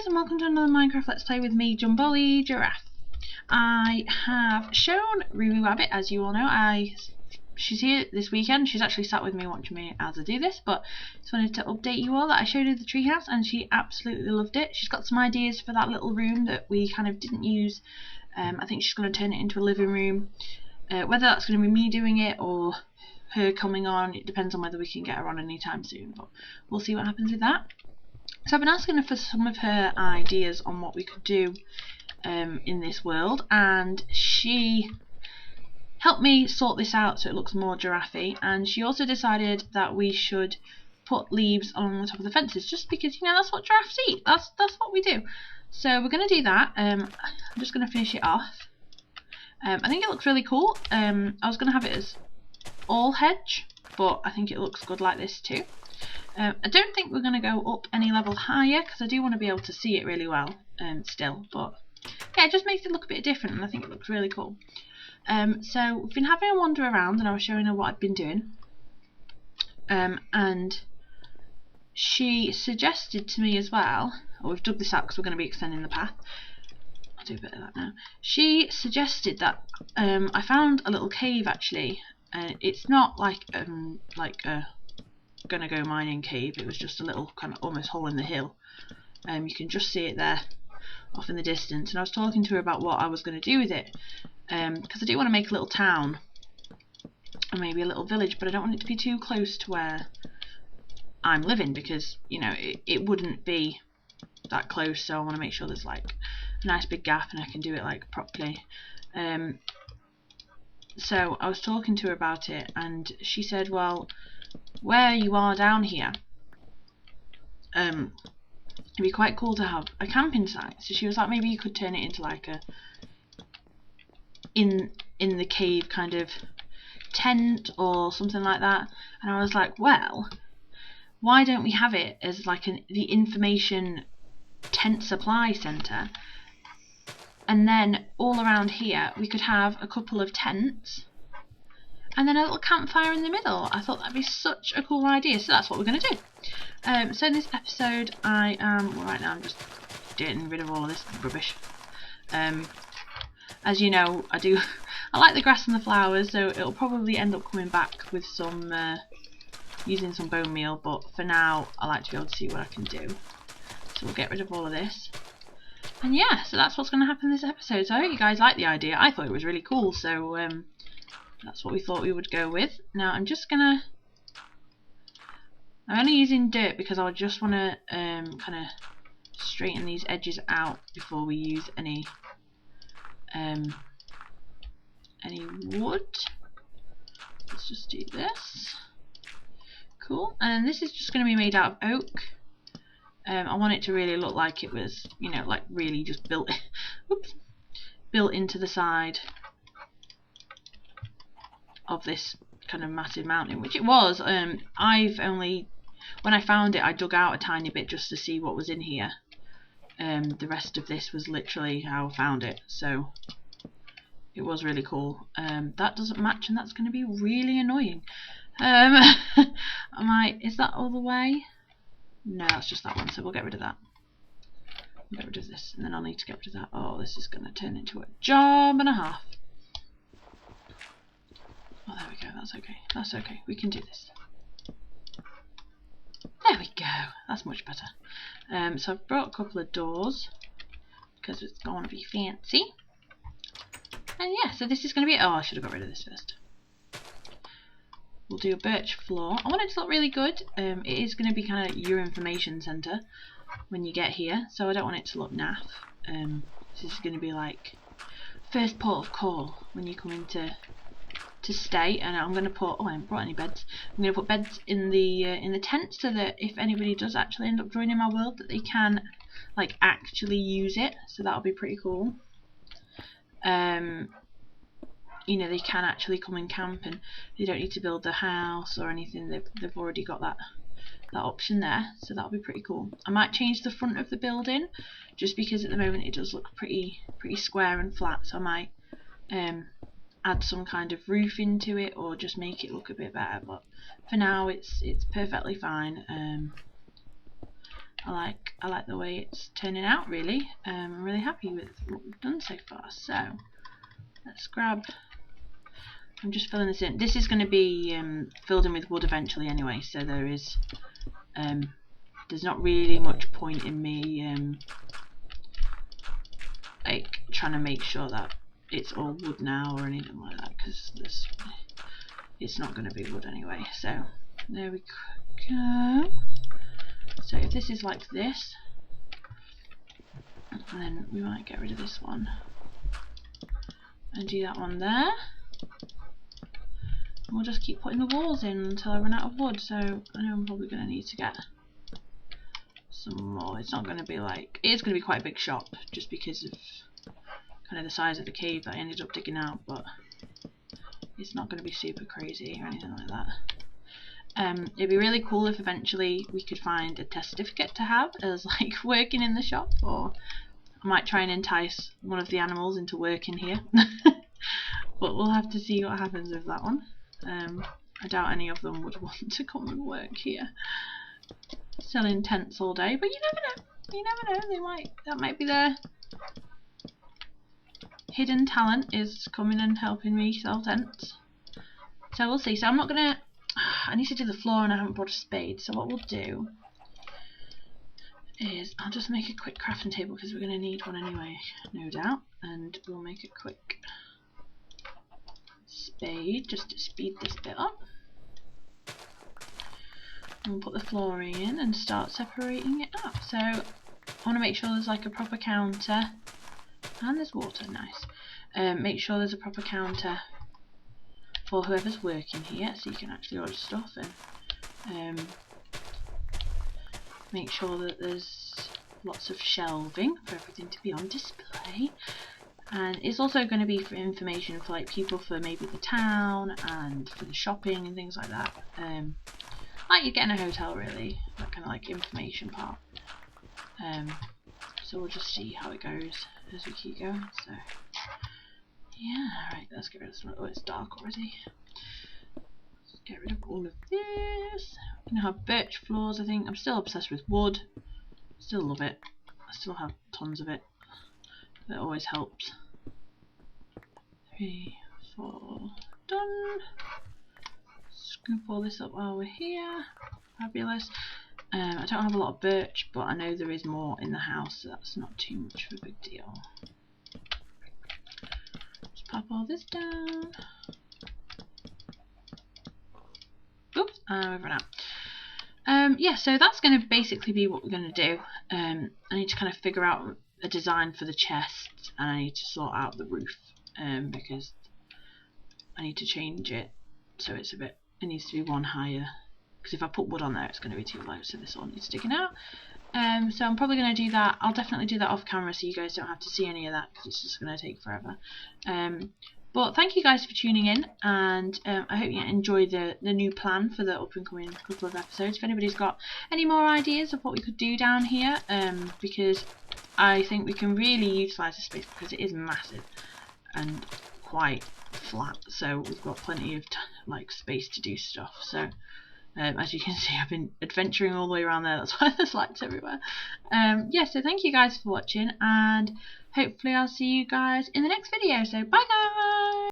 and welcome to another Minecraft Let's Play with me, Jumbolygiraffe. I have shown Ruby Rabbit, as you all know. She's here this weekend. She's actually sat with me watching me as I do this, but just wanted to update you all that I showed her the treehouse and she absolutely loved it. She's got some ideas for that little room that we kind of didn't use. I think she's going to turn it into a living room. Whether that's going to be me doing it or her coming on, it depends on whether we can get her on anytime soon, but we'll see what happens with that. So I've been asking her for some of her ideas on what we could do in this world, and she helped me sort this out so it looks more giraffe-y, and she also decided that we should put leaves along the top of the fences, just because, you know, that's what giraffes eat. That's what we do. So we're going to do that. I'm just going to finish it off. I think it looks really cool. I was going to have it as all hedge, but I think it looks good like this too. I don't think we're going to go up any level higher because I do want to be able to see it really well still, but yeah, it just makes it look a bit different and I think it looks really cool. So we've been having a wander around and I was showing her what I'd been doing, and she suggested to me as well, we've dug this out because we're going to be extending the path. I'll do a bit of that now. She suggested that I found a little cave actually, and it's not like a gonna go mining cave. It was just a little kind of almost hole in the hill. You can just see it there off in the distance, and I was talking to her about what I was going to do with it, because I do want to make a little town and maybe a little village, but I don't want it to be too close to where I'm living because, you know, it wouldn't be that close, so I want to make sure there's like a nice big gap and I can do it like properly. So I was talking to her about it and she said, well, where you are down here, it'd be quite cool to have a camping site. So she was like, maybe you could turn it into like a in the cave kind of tent or something like that. And I was like, well, why don't we have it as like the information tent supply centre, and then all around here we could have a couple of tents and then a little campfire in the middle. I thought that'd be such a cool idea, so that's what we're going to do. So in this episode I am, well, right now I'm just getting rid of all of this rubbish. As you know, I like the grass and the flowers, so it'll probably end up coming back with some, using some bone meal, but for now I like to be able to see what I can do. So we'll get rid of all of this. And yeah, so that's what's going to happen in this episode. So I hope you guys like the idea. I thought it was really cool, so that's what we thought we would go with. Now I'm only using dirt because I just want to kind of straighten these edges out before we use any wood. Let's just do this. Cool. And this is just going to be made out of oak. I want it to really look like it was, you know, like really just built into the side of this kind of massive mountain, which it was. When I found it, I dug out a tiny bit just to see what was in here. The rest of this was literally how I found it, so it was really cool. That doesn't match, and that's going to be really annoying. Is that all the way? No, that's just that one, so we'll get rid of that. We'll get rid of this, and then I'll need to get rid of that. Oh, this is going to turn into a job and a half. Oh, there we go, that's okay. That's okay, we can do this. There we go, that's much better. So I've brought a couple of doors, because it's going to be fancy. And yeah, so this is going to be... Oh, I should have got rid of this first. We'll do a birch floor. I want it to look really good. It is going to be kind of your information centre when you get here, so I don't want it to look naff. This is going to be like first port of call when you come in to stay. And I'm going to put... Oh, I haven't brought any beds. I'm going to put beds in the tent so that if anybody does actually end up joining my world, that they can like actually use it. So that'll be pretty cool. You know, they can actually come and camp and they don't need to build the house or anything. They've already got that option there, so that'll be pretty cool. I might change the front of the building just because at the moment it does look pretty square and flat, so I might add some kind of roof into it or just make it look a bit better, but for now it's perfectly fine. I like the way it's turning out, really. I'm really happy with what we've done so far. So let's grab, I'm just filling this in. This is going to be filled in with wood eventually anyway, so there's not really much point in me like trying to make sure that it's all wood now or anything like that, because it's not going to be wood anyway. So there we go. So if this is like this, and then we might get rid of this one and do that one there. And we'll just keep putting the walls in until I run out of wood. So I know I'm probably going to need to get some more. It's not going to be like, it is going to be quite a big shop just because of kind of the size of the cave that I ended up digging out, but it's not going to be super crazy or anything like that. It'd be really cool if eventually we could find a test certificate to have as like working in the shop, or I might try and entice one of the animals into working here. But we'll have to see what happens with that one. I doubt any of them would want to come and work here selling tents all day, but you never know. You never know, that might be their hidden talent, is coming and helping me sell tents. So we'll see. So I'm not gonna, I need to do the floor and I haven't brought a spade, so what we'll do is I'll just make a quick crafting table because we're going to need one anyway, no doubt, and we'll make a quick spade just to speed this bit up. And we'll put the flooring in and start separating it up. So I want to make sure there's like a proper counter, and there's water, nice. Make sure there's a proper counter for whoever's working here, so you can actually order stuff, and make sure that there's lots of shelving for everything to be on display. And it's also going to be for information for like people for maybe the town and for the shopping and things like that. Like you get in a hotel, really, that kind of like information part. So we'll just see how it goes as we keep going. So yeah, right, let's get rid of some. Oh, it's dark already. Let's get rid of all of this. I'm gonna have birch floors, I think. I'm still obsessed with wood. Still love it. I still have tons of it. That always helps. 3, 4, done. Scoop all this up while we're here. Fabulous. I don't have a lot of birch, but I know there is more in the house, so that's not too much of a big deal. Just pop all this down. Oops, we've run out. Yeah, so that's going to basically be what we're going to do. I need to kind of figure out a design for the chest, and I need to sort out the roof, because I need to change it so it's a bit, it needs to be one higher, because if I put wood on there it's going to be too low, so this all needs sticking out. So I'm probably going to do that. I'll definitely do that off camera so you guys don't have to see any of that, because it's just going to take forever. But thank you guys for tuning in, and I hope you enjoy the new plan for the up and coming couple of episodes. If anybody's got any more ideas of what we could do down here, because I think we can really utilise the space because it is massive and quite flat, so we've got plenty of like space to do stuff. So as you can see, I've been adventuring all the way around there, that's why there's lights everywhere. Yeah, so thank you guys for watching, and hopefully I'll see you guys in the next video. So bye guys!